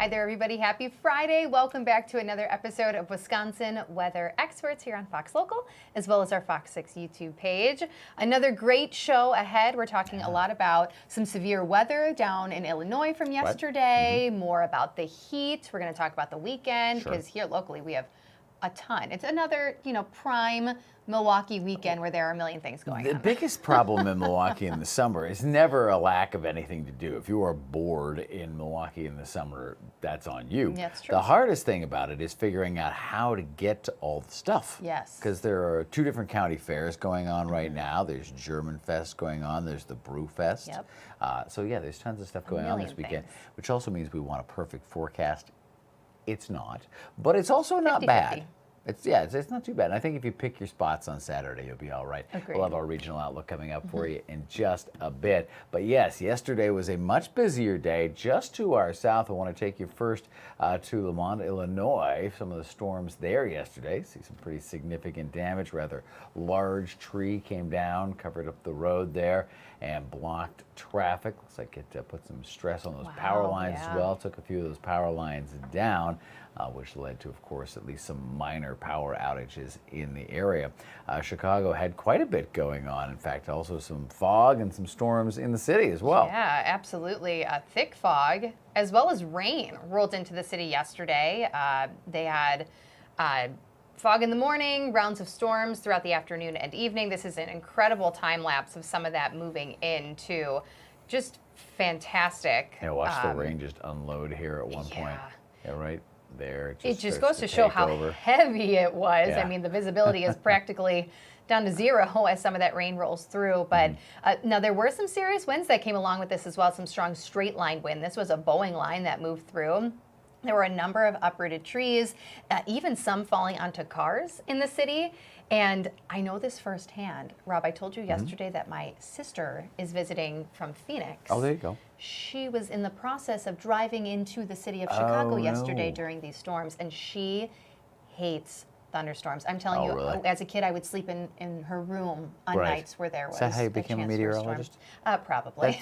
Hi there, everybody. Happy Friday. Welcome back to another episode of Wisconsin Weather Experts here on Fox Local, as well as our Fox 6 YouTube page. Another great show ahead. We're talking a lot about some severe weather down in Illinois from yesterday, more about the heat. We're going to talk about the weekend, because here locally we have a ton. It's another, prime Milwaukee weekend where there are a million things going on. The biggest problem in Milwaukee in the summer is never a lack of anything to do. If you are bored in Milwaukee in the summer, that's on you. That's true. The hardest thing about it is figuring out how to get to all the stuff. Yes. Because there are 2 different county fairs going on right now. There's German Fest going on. There's the Brew Fest. Yep. So yeah, there's tons of stuff going on this weekend, which also means we want a perfect forecast. It's not, but it's also not 50-50. bad. It's not too bad. And I think if you pick your spots on Saturday, you'll be all right. Agreed. We'll have our regional outlook coming up for you in just a bit. But yes, yesterday was a much busier day. Just to our south, I want to take you first to Lamont, Illinois. Some of the storms there yesterday. See some pretty significant damage. Rather large tree came down, covered up the road there, and blocked traffic. Looks like it put some stress on those power lines as well. Took a few of those power lines down. Which led to, of course, at least some minor power outages in the area. Chicago had quite a bit going on. In fact, also some fog and some storms in the city as well. Yeah, absolutely. Thick fog, as well as rain, rolled into the city yesterday. They had fog in the morning, rounds of storms throughout the afternoon and evening. This is an incredible time lapse of some of that moving into. Just fantastic. Yeah, watch the rain just unload here at one point. Yeah, right there. It just goes to show how heavy it was. I mean, the visibility is practically down to zero as some of that rain rolls through. But now there were some serious winds that came along with this as well, some strong straight line wind. This was a Boeing line that moved through. There were a number of uprooted trees, even some falling onto cars in the city. And I know this firsthand. Rob, I told you yesterday that my sister is visiting from Phoenix. Oh, there you go. She was in the process of driving into the city of Chicago yesterday during these storms, and she hates thunderstorms. I'm telling you, really? as a kid, I would sleep in her room on nights where there was. Is that how you became a meteorologist? Probably. I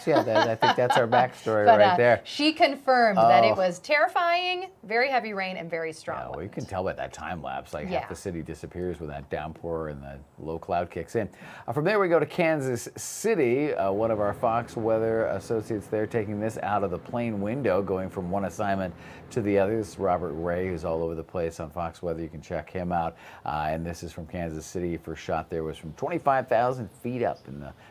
think that's our backstory right there. She confirmed that it was terrifying, very heavy rain, and very strong wind. Well, you can tell by that time lapse, like half the city disappears when that downpour and the low cloud kicks in. From there, we go to Kansas City. One of our Fox weather associates there taking this out of the plane window, going from one assignment to the other. This is Robert Ray, who's all over the place on Fox Weather. You can check him out. And this is from Kansas City. First shot there was from 25,000 feet up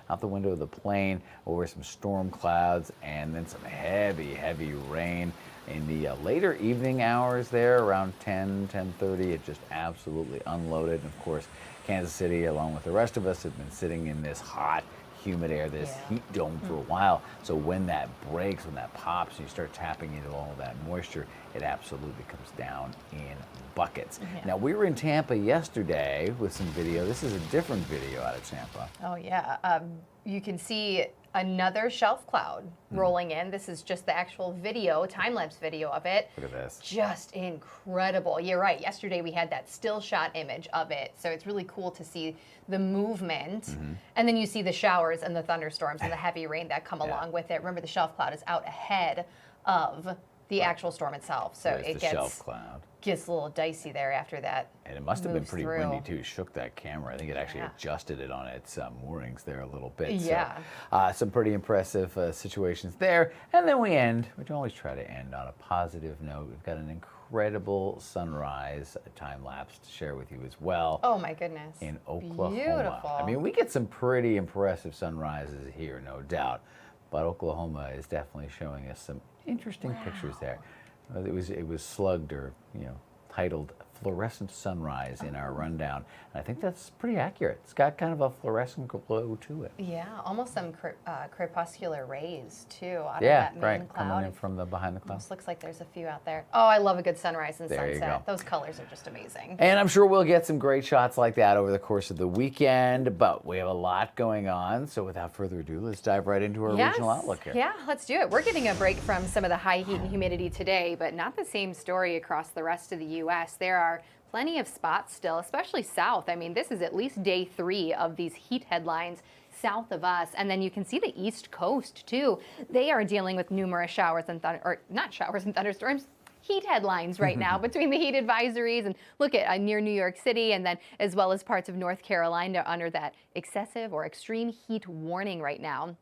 out the window of the plane, over some storm clouds, and then some heavy rain in the later evening hours there, around 10:30. It just absolutely unloaded. And of course, Kansas City, along with the rest of us, have been sitting in this hot, humid air, this heat dome for a while. So when that breaks, when that pops, and you start tapping into all of that moisture, it absolutely comes down in buckets. Now, we were in Tampa yesterday with some video. This is a different video out of Tampa. Oh, yeah. You can see another shelf cloud rolling in. This is just the actual video, time-lapse video of it. Look at this. Just incredible. You're right. Yesterday we had that still shot image of it. So it's really cool to see the movement. And then you see the showers and the thunderstorms and the heavy rain that come along with it. Remember, the shelf cloud is out ahead of the actual storm itself. So it gets a little dicey there after that. And it must have been pretty windy too. Shook that camera. I think it actually adjusted it on its moorings there a little bit. Yeah. So, some pretty impressive situations there. And then we always try to end on a positive note. We've got an incredible sunrise time lapse to share with you as well. Oh my goodness. In Oklahoma. Beautiful. I mean, we get some pretty impressive sunrises here, no doubt. But Oklahoma is definitely showing us some interesting pictures there. It was slugged or titled Fluorescent Sunrise in our rundown. And I think that's pretty accurate. It's got kind of a fluorescent glow to it. Yeah, almost some crepuscular rays too out of that main cloud. Coming in from the behind the cloud. Almost looks like there's a few out there. Oh, I love a good sunrise and There you sunset. go. Those colors are just amazing. And I'm sure we'll get some great shots like that over the course of the weekend, but we have a lot going on. So without further ado, let's dive right into our regional outlook here. Yeah, let's do it. We're getting a break from some of the high heat and humidity today, but not the same story across the rest of the U.S. There are plenty of spots still, especially south. I mean, this is at least day 3 of these heat headlines south of us. And then you can see the East Coast too. They are dealing with numerous showers and not showers and thunderstorms, heat headlines right now between the heat advisories and look at near New York City, and then as well as parts of North Carolina under that excessive or extreme heat warning right now.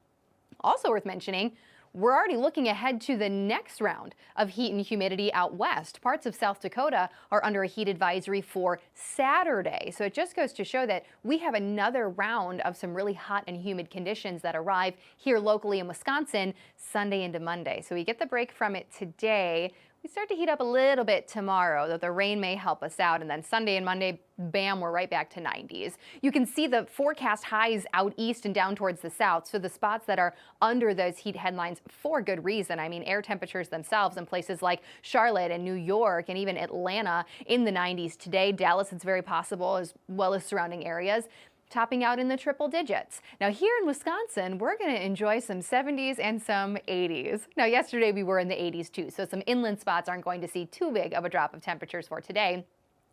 Also worth mentioning, we're already looking ahead to the next round of heat and humidity out west. Parts of South Dakota are under a heat advisory for Saturday. So it just goes to show that we have another round of some really hot and humid conditions that arrive here locally in Wisconsin Sunday into Monday. So we get the break from it today. We start to heat up a little bit tomorrow, though the rain may help us out. And then Sunday and Monday, bam, we're right back to 90s. You can see the forecast highs out east and down towards the south. So the spots that are under those heat headlines for good reason. I mean, air temperatures themselves in places like Charlotte and New York and even Atlanta in the 90s today. Dallas, it's very possible, as well as surrounding areas, topping out in the triple digits. Now here in Wisconsin, we're going to enjoy some 70s and some 80s. Now yesterday we were in the 80s too, so some inland spots aren't going to see too big of a drop of temperatures for today.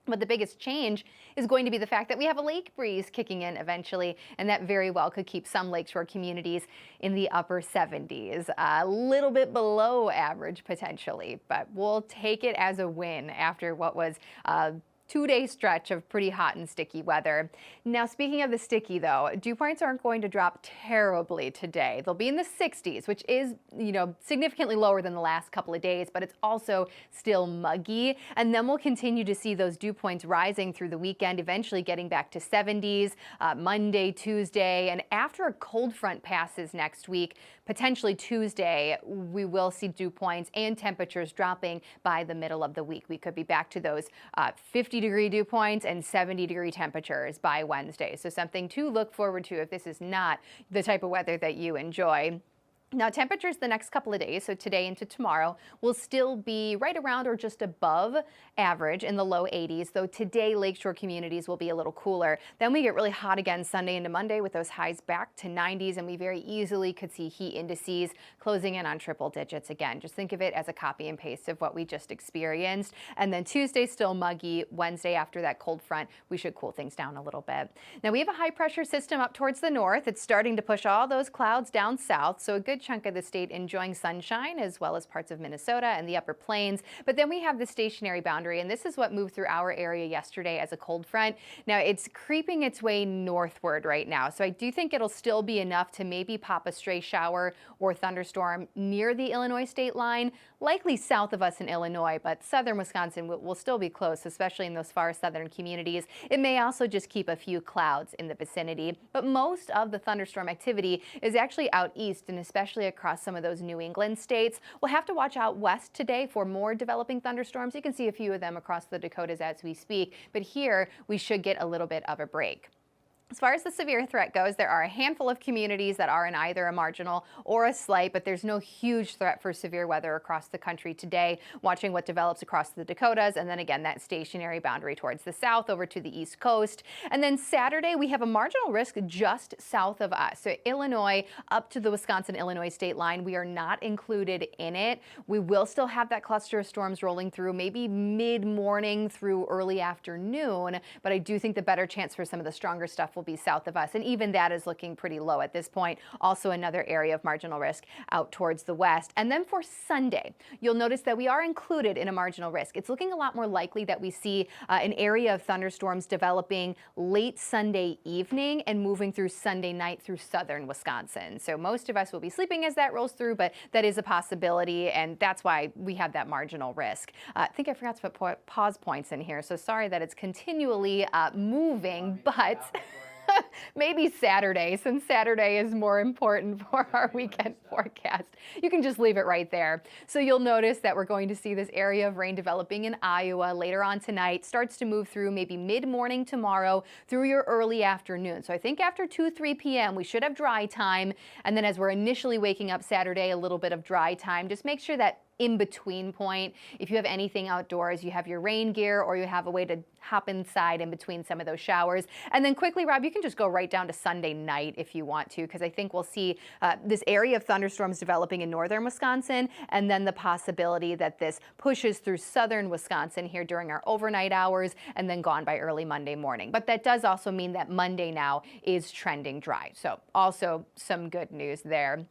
But the biggest change is going to be the fact that we have a lake breeze kicking in eventually, and that very well could keep some lakeshore communities in the upper 70s, a little bit below average potentially, but we'll take it as a win after what was two-day stretch of pretty hot and sticky weather. Now, speaking of the sticky, though, dew points aren't going to drop terribly today. They'll be in the 60s, which is, significantly lower than the last couple of days, but it's also still muggy. And then we'll continue to see those dew points rising through the weekend, eventually getting back to 70s Monday, Tuesday. And after a cold front passes next week, potentially Tuesday, we will see dew points and temperatures dropping by the middle of the week. We could be back to those 50-degree dew points and 70-degree temperatures by Wednesday. So something to look forward to if this is not the type of weather that you enjoy. Now, temperatures the next couple of days, so today into tomorrow, will still be right around or just above average in the low 80s, though today lakeshore communities will be a little cooler. Then we get really hot again Sunday into Monday with those highs back to 90s, and we very easily could see heat indices closing in on triple digits again. Just think of it as a copy and paste of what we just experienced. And then Tuesday still muggy. Wednesday, after that cold front, we should cool things down a little bit. Now, we have a high pressure system up towards the north. It's starting to push all those clouds down south, so a good chunk of the state enjoying sunshine, as well as parts of Minnesota and the upper plains. But then we have the stationary boundary, and this is what moved through our area yesterday as a cold front. Now it's creeping its way northward right now, so I do think it'll still be enough to maybe pop a stray shower or thunderstorm near the Illinois state line, likely south of us in Illinois, but southern Wisconsin will still be close, especially in those far southern communities. It may also just keep a few clouds in the vicinity, but most of the thunderstorm activity is actually out east, and especially across some of those New England states. We'll have to watch out west today for more developing thunderstorms. You can see a few of them across the Dakotas as we speak, but here we should get a little bit of a break. As far as the severe threat goes, there are a handful of communities that are in either a marginal or a slight, but there's no huge threat for severe weather across the country today. Watching what develops across the Dakotas, and then again, that stationary boundary towards the south over to the East Coast. And then Saturday, we have a marginal risk just south of us. So Illinois up to the Wisconsin-Illinois state line, we are not included in it. We will still have that cluster of storms rolling through maybe mid-morning through early afternoon, but I do think the better chance for some of the stronger stuff will be south of us, and even that is looking pretty low at this point. Also another area of marginal risk out towards the west. And then for Sunday, you'll notice that we are included in a marginal risk. It's looking a lot more likely that we see an area of thunderstorms developing late Sunday evening and moving through Sunday night through southern Wisconsin. So most of us will be sleeping as that rolls through, but that is a possibility, and that's why we have that marginal risk. I think I forgot to put pause points in here, so sorry that it's continually moving, but maybe Saturday, since Saturday is more important for our weekend forecast. You can just leave it right there. So you'll notice that we're going to see this area of rain developing in Iowa later on tonight, starts to move through maybe mid-morning tomorrow through your early afternoon. So I think after 2-3 p.m. we should have dry time, and then as we're initially waking up Saturday, a little bit of dry time. Just make sure that in-between point, if you have anything outdoors, you have your rain gear, or you have a way to hop inside in between some of those showers. And then quickly, Rob, you can just go right down to Sunday night if you want to, because I think we'll see this area of thunderstorms developing in northern Wisconsin, and then the possibility that this pushes through southern Wisconsin here during our overnight hours, and then gone by early Monday morning. But that does also mean that Monday now is trending dry. So also some good news there.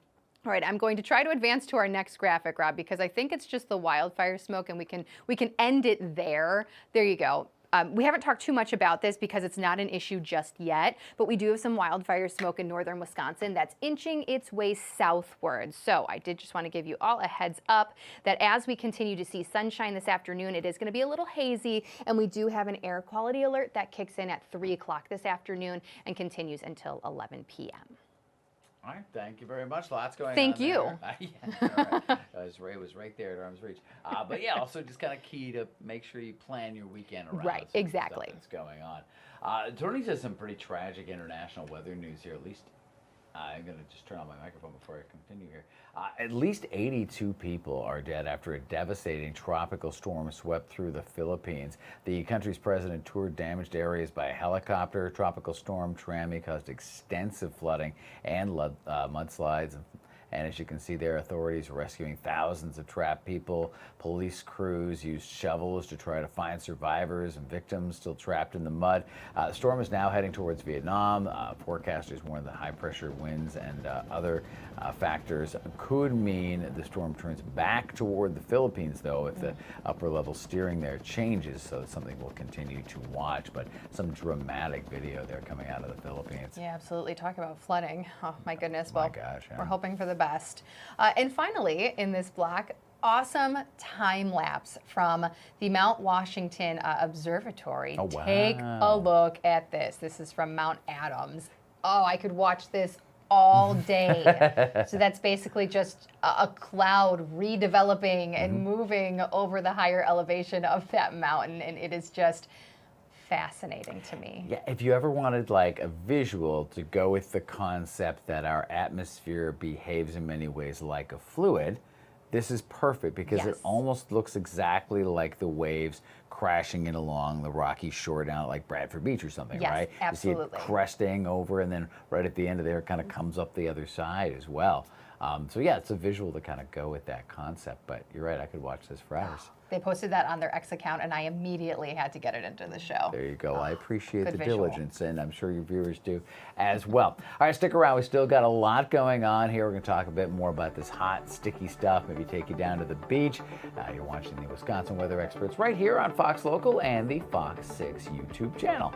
All right, I'm going to try to advance to our next graphic, Rob, because I think it's just the wildfire smoke, and we can end it there. There you go. We haven't talked too much about this because it's not an issue just yet, but we do have some wildfire smoke in northern Wisconsin that's inching its way southward. So I did just want to give you all a heads up that as we continue to see sunshine this afternoon, it is going to be a little hazy, and we do have an air quality alert that kicks in at 3 o'clock this afternoon and continues until 11 p.m. All right, thank you very much. Lots going on. Thank you. Yeah, all right. It was right there at arm's reach. But yeah, also just kind of key to make sure you plan your weekend around. Right, exactly. Stuff that's going on. Tony says some pretty tragic international weather news here. At least I'm going to just turn on my microphone before I continue here. At least 82 people are dead after a devastating tropical storm swept through the Philippines. The country's president toured damaged areas by helicopter. Tropical storm Trami caused extensive flooding and mudslides. And as you can see there, authorities are rescuing thousands of trapped people. Police crews used shovels to try to find survivors and victims still trapped in the mud. The storm is now heading towards Vietnam. Forecasters warn that high-pressure winds and other factors could mean the storm turns back toward the Philippines, though, if the upper-level steering there changes. So it's something we'll continue to watch. But some dramatic video there coming out of the Philippines. Yeah, absolutely. Talk about flooding. Oh, my goodness. Well, my gosh, yeah. We're hoping for the best. And finally, in this block, awesome time lapse from the Mount Washington Observatory. Oh, wow. Take a look at this. This is from Mount Adams. Oh, I could watch this all day. So that's basically just a cloud redeveloping and moving over the higher elevation of that mountain, and it is just fascinating to me. Yeah, if you ever wanted like a visual to go with the concept that our atmosphere behaves in many ways like a fluid, this is perfect because it almost looks exactly like the waves crashing in along the rocky shore down at like Bradford Beach or something, right? Absolutely. You see it cresting over, and then right at the end of there, it kind of comes up the other side as well. So yeah, it's a visual to kind of go with that concept, but you're right, I could watch this for hours. They posted that on their X account, and I immediately had to get it into the show. There you go. I appreciate the visual. diligence, and I'm sure your viewers do as well. All right, stick around. We still got a lot going on here. We're going to talk a bit more about this hot, sticky stuff, maybe take you down to the beach. You're watching the Wisconsin Weather Experts right here on Fox Local and the Fox 6 YouTube channel.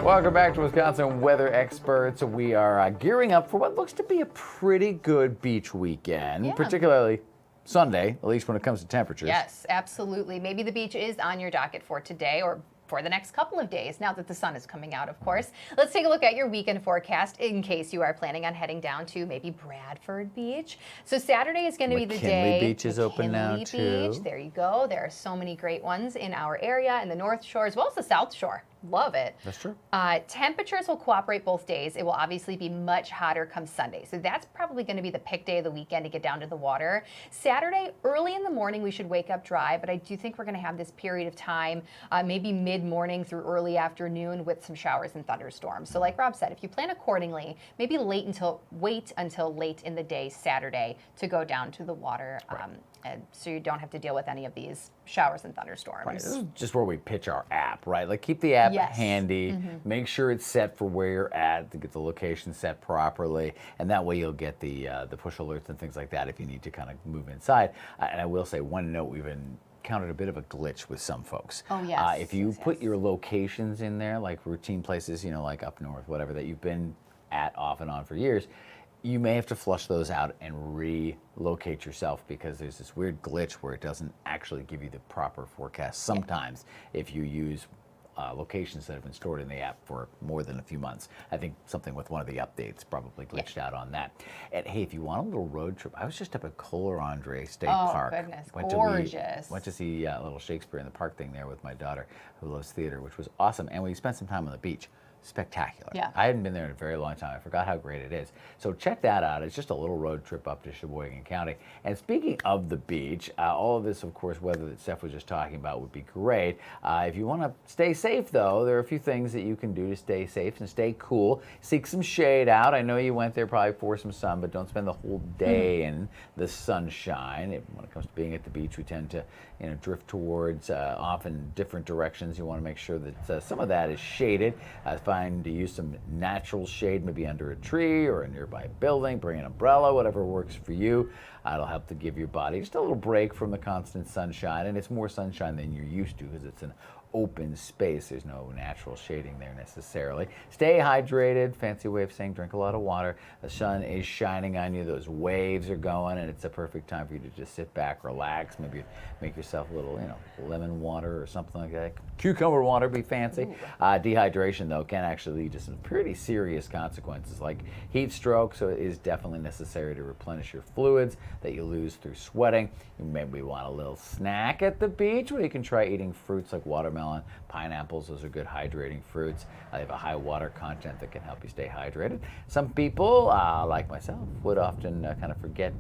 Welcome back to Wisconsin Weather Experts. We are gearing up for what looks to be a pretty good beach weekend, particularly Sunday, at least when it comes to temperatures. Yes, absolutely. Maybe the beach is on your docket for today or for the next couple of days, now that the sun is coming out, of course. Let's take a look at your weekend forecast in case you are planning on heading down to maybe Bradford Beach. So Saturday is going to be the day. McKinley Beach is open now, too. There you go. There are so many great ones in our area, in the North Shore, as well as the South Shore. Love it. That's true. Temperatures will cooperate both days. It will obviously be much hotter come Sunday. So that's probably going to be the pick day of the weekend to get down to the water. Saturday, early in the morning, we should wake up dry, but I do think we're going to have this period of time, maybe mid-morning through early afternoon with some showers and thunderstorms. So like Rob said, if you plan accordingly, maybe wait until late in the day Saturday to go down to the water. So you don't have to deal with any of these showers and thunderstorms. Right. This is just where we pitch our app, right? Like keep the app handy, make sure it's set for where you're at to get the location set properly, and that way you'll get the push alerts and things like that if you need to kind of move inside. And I will say one note, we've encountered a bit of a glitch with some folks. Oh, yes. If you put your locations in there, like routine places, like up north, whatever, that you've been at off and on for years, you may have to flush those out and relocate yourself because there's this weird glitch where it doesn't actually give you the proper forecast sometimes if you use locations that have been stored in the app for more than a few months. I think something with one of the updates probably glitched out on that. And hey, if you want a little road trip, I was just up at Kohler Andre State Park. Oh, goodness, gorgeous. Went to see a little Shakespeare in the Park thing there with my daughter who loves theater, which was awesome. And we spent some time on the beach. Spectacular. Yeah. I hadn't been there in a very long time. I forgot how great it is. So check that out. It's just a little road trip up to Sheboygan County. And speaking of the beach, all of this, of course, weather that Steph was just talking about would be great. If you want to stay safe, though, there are a few things that you can do to stay safe and stay cool. Seek some shade out. I know you went there probably for some sun, but don't spend the whole day in the sunshine. When it comes to being at the beach, we tend to drift towards often different directions. You want to make sure that some of that is shaded. To use some natural shade, maybe under a tree or a nearby building. Bring an umbrella, whatever works for you. It'll help to give your body just a little break from the constant sunshine, and it's more sunshine than you're used to because it's an open space. There's no natural shading there necessarily. Stay hydrated. Fancy way of saying drink a lot of water. The sun is shining on you. Those waves are going, and it's a perfect time for you to just sit back, relax. Maybe make yourself a little, lemon water or something like that. Cucumber water, be fancy. Dehydration, though, can actually lead to some pretty serious consequences like heat stroke, so it is definitely necessary to replenish your fluids that you lose through sweating. You maybe want a little snack at the beach where you can try eating fruits like watermelon, pineapples. Those are good hydrating fruits. They have a high water content that can help you stay hydrated. Some people, like myself, would often kind of forget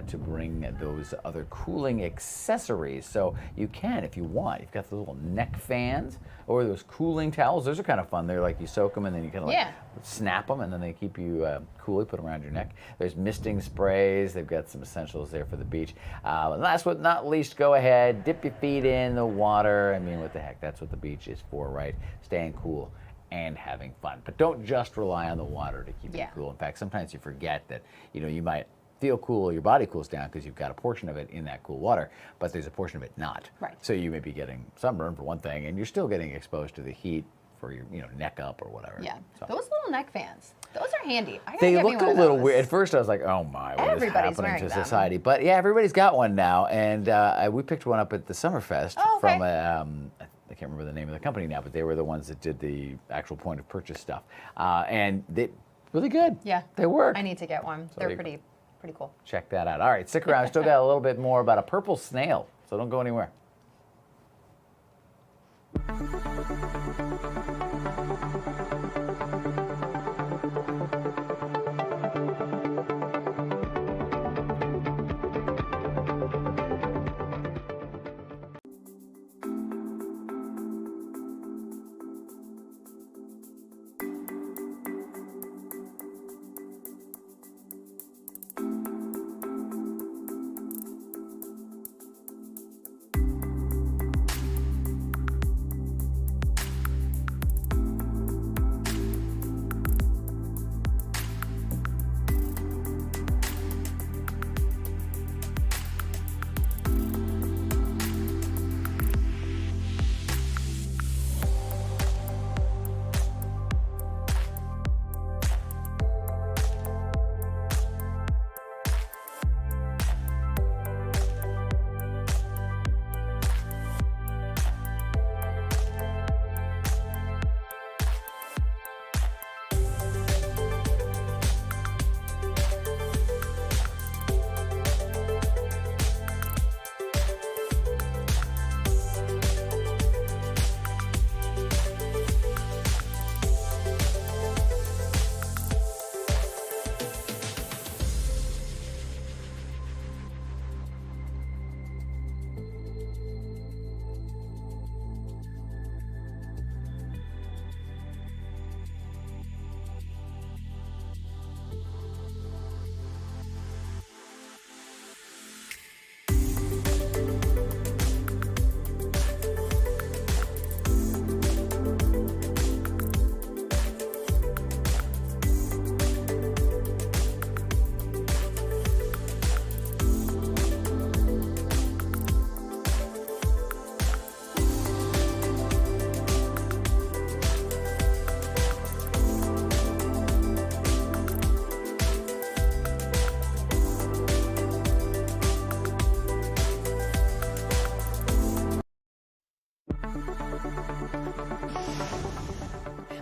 to bring those other cooling accessories. So you can, if you want. You've got the little neck fans or those cooling towels. Those are kind of fun. They're like you soak them and then you kind of snap them and then they keep you cool. You put them around your neck. There's misting sprays. They've got some essentials there for the beach. Last but not least, go ahead, dip your feet in the water. I mean, what the heck? That's what the beach is for, right? Staying cool and having fun. But don't just rely on the water to keep you cool. In fact, sometimes you forget that, you might feel cool, your body cools down because you've got a portion of it in that cool water, but there's a portion of it not. Right. So you may be getting sunburn for one thing, and you're still getting exposed to the heat for your, neck up or whatever. Yeah. So. Those little neck fans, those are handy. They look a little weird. At first I was like, oh my, what is happening to society? But yeah, everybody's got one now, and we picked one up at the Summerfest from I can't remember the name of the company now, but they were the ones that did the actual point of purchase stuff. And they really good. Yeah. They work. I need to get one. So they're pretty cool. Check that out. All right, stick around. Still got a little bit more about a purple snail, so don't go anywhere.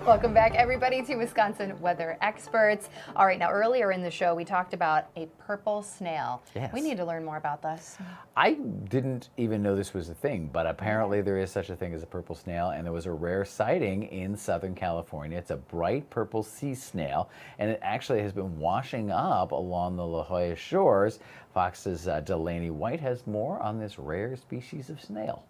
Welcome back, everybody, to Wisconsin Weather Experts. All right, now earlier in the show, we talked about a purple snail. Yes. We need to learn more about this. I didn't even know this was a thing, but apparently there is such a thing as a purple snail, and there was a rare sighting in Southern California. It's a bright purple sea snail, and it actually has been washing up along the La Jolla shores. Fox's Delaney White has more on this rare species of snail.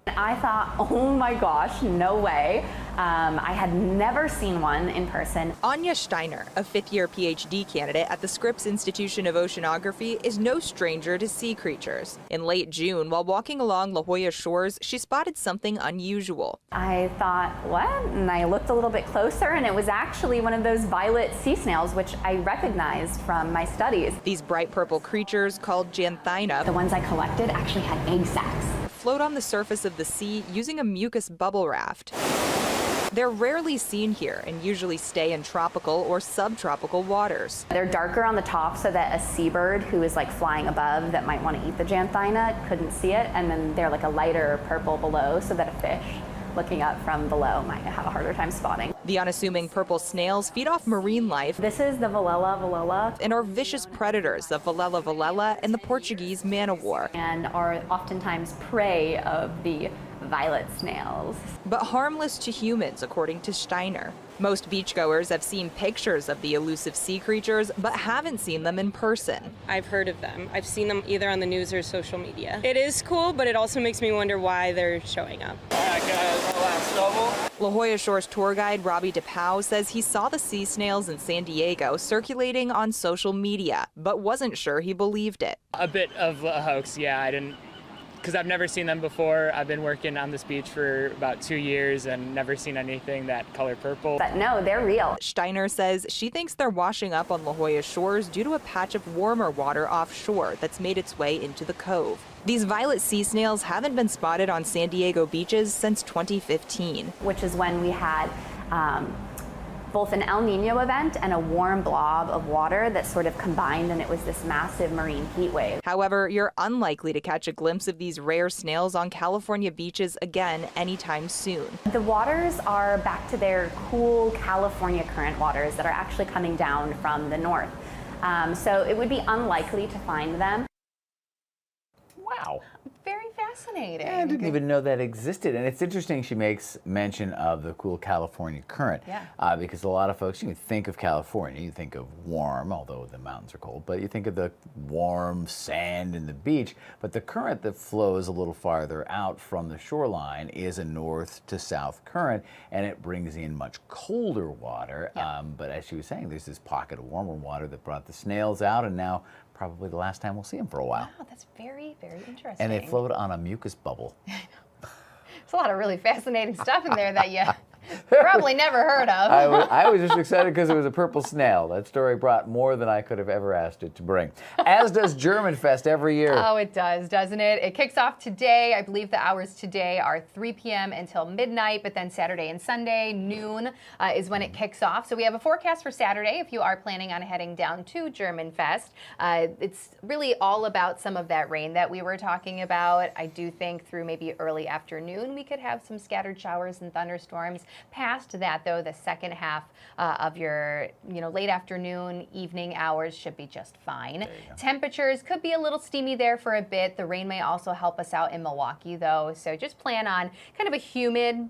I thought, oh my gosh, no way. I had never seen one in person. Anya Steiner, a fifth-year PhD candidate at the Scripps Institution of Oceanography, is no stranger to sea creatures. In late June, while walking along La Jolla shores, she spotted something unusual. I thought, what? And I looked a little bit closer, and it was actually one of those violet sea snails, which I recognized from my studies. These bright purple creatures, called Janthina, The ones I collected actually had egg sacs. float on the surface of the sea using a mucus bubble raft. They're rarely seen here and usually stay in tropical or subtropical waters. They're darker on the top so that a seabird who is like flying above that might want to eat the Janthina couldn't see it, and then they're like a lighter purple below so that a fish looking up from below might have a harder time spotting. The unassuming purple snails feed off marine life. This is the Velella And are vicious predators, the Velella and the Portuguese man-o-war. and are oftentimes prey of the violet snails. But harmless to humans, according to Steiner. Most beachgoers have seen pictures of the elusive sea creatures, but haven't seen them in person. I've heard of them. I've seen them either on the news or social media. It is cool, but it also makes me wonder why they're showing up. La Jolla Shores tour guide Robbie DePau says he saw the sea snails in San Diego circulating on social media, but wasn't sure he believed it. A bit of a hoax, yeah. I didn't, because I've never seen them before. I've been working on this beach for about 2 years and never seen anything that color purple. But no, they're real. Steiner says she thinks they're washing up on La Jolla shores due to a patch of warmer water offshore that's made its way into the cove. These violet sea snails haven't been spotted on San Diego beaches since 2015. Which is when we had both an El Nino event and a warm blob of water that sort of combined, and it was this massive marine heat wave. However, you're unlikely to catch a glimpse of these rare snails on California beaches again anytime soon. The waters are back to their cool California current waters that are actually coming down from the north. So it would be unlikely to find them. Wow. Very fascinating. Yeah, I didn't even know that existed. And it's interesting she makes mention of the cool California current. Yeah. Because a lot of folks, you think of California, you think of warm, although the mountains are cold, but you think of the warm sand and the beach. But the current that flows a little farther out from the shoreline is a north to south current, and it brings in much colder water. Yeah. But as she was saying, there's this pocket of warmer water that brought the snails out, and now probably the last time we'll see them for a while. Wow, that's very, very interesting. And they float on a mucus bubble. There's a lot of really fascinating stuff in there that you probably never heard of. I was just excited because it was a purple snail. That story brought more than I could have ever asked it to bring. As does German Fest every year. Oh, it does, doesn't it? It kicks off today. I believe the hours today are 3 p.m. until midnight, but then Saturday and Sunday, noon is when it kicks off. So we have a forecast for Saturday if you are planning on heading down to German Fest. It's really all about some of that rain that we were talking about. I do think through maybe early afternoon we could have some scattered showers and thunderstorms. Past that, though, the second half of your late afternoon, evening hours should be just fine. Temperatures could be a little steamy there for a bit. The rain may also help us out in Milwaukee, though, so just plan on kind of a humid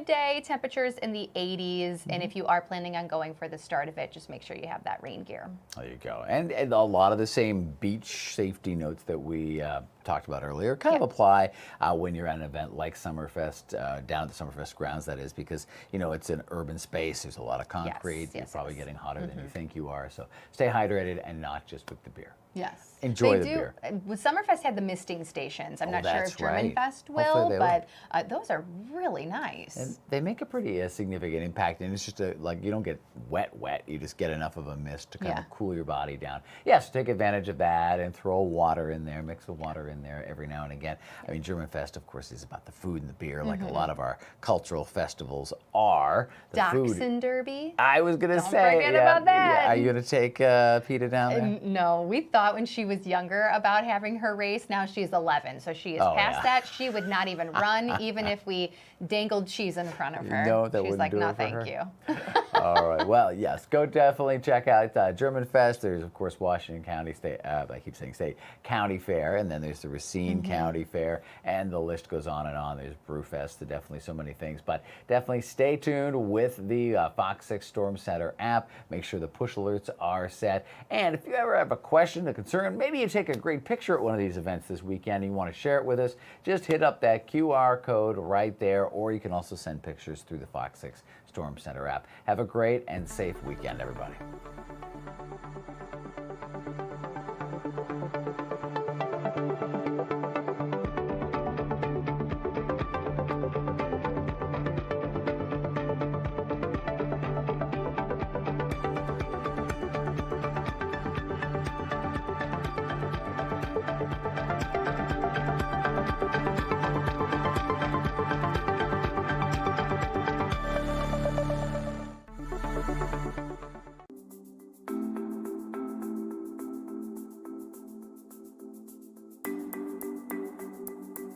day, temperatures in the 80s, and if you are planning on going for the start of it, just make sure you have that rain gear. There you go. And a lot of the same beach safety notes that we talked about earlier kind of apply when you're at an event like Summerfest, down at the Summerfest grounds, that is, because, it's an urban space. There's a lot of concrete. You're probably getting hotter than you think you are. So stay hydrated and not just with the beer. Yes. Enjoy the beer. Summerfest had the misting stations. I'm not sure if German Fest will, but those are really nice. And they make a pretty significant impact, and it's just you don't get wet. You just get enough of a mist to kind of cool your body down. Yes, take advantage of that and throw water in there, mix the water in there every now and again. I mean, German Fest, of course, is about the food and the beer, like a lot of our cultural festivals are. The Dachshund Derby. I was going to say. Don't forget about that. Yeah. Are you going to take PETA down there? No, we thought thought when she was younger about having her race. Now she's 11, so she is past that. She would not even run, even if we dangled cheese in front of her. No, that she's wouldn't like, do no, it for thank her. you. All right. Well, yes, go definitely check out German Fest. There's, of course, Washington County State, I keep saying state, County Fair, and then there's the Racine County Fair, and the list goes on and on. There's Brewfest, definitely so many things. But definitely stay tuned with the Fox 6 Storm Center app. Make sure the push alerts are set. And if you ever have a question, a concern, maybe you take a great picture at one of these events this weekend and you want to share it with us, just hit up that QR code right there, or you can also send pictures through the Fox 6 Storm Center app. Have a great and safe weekend, everybody.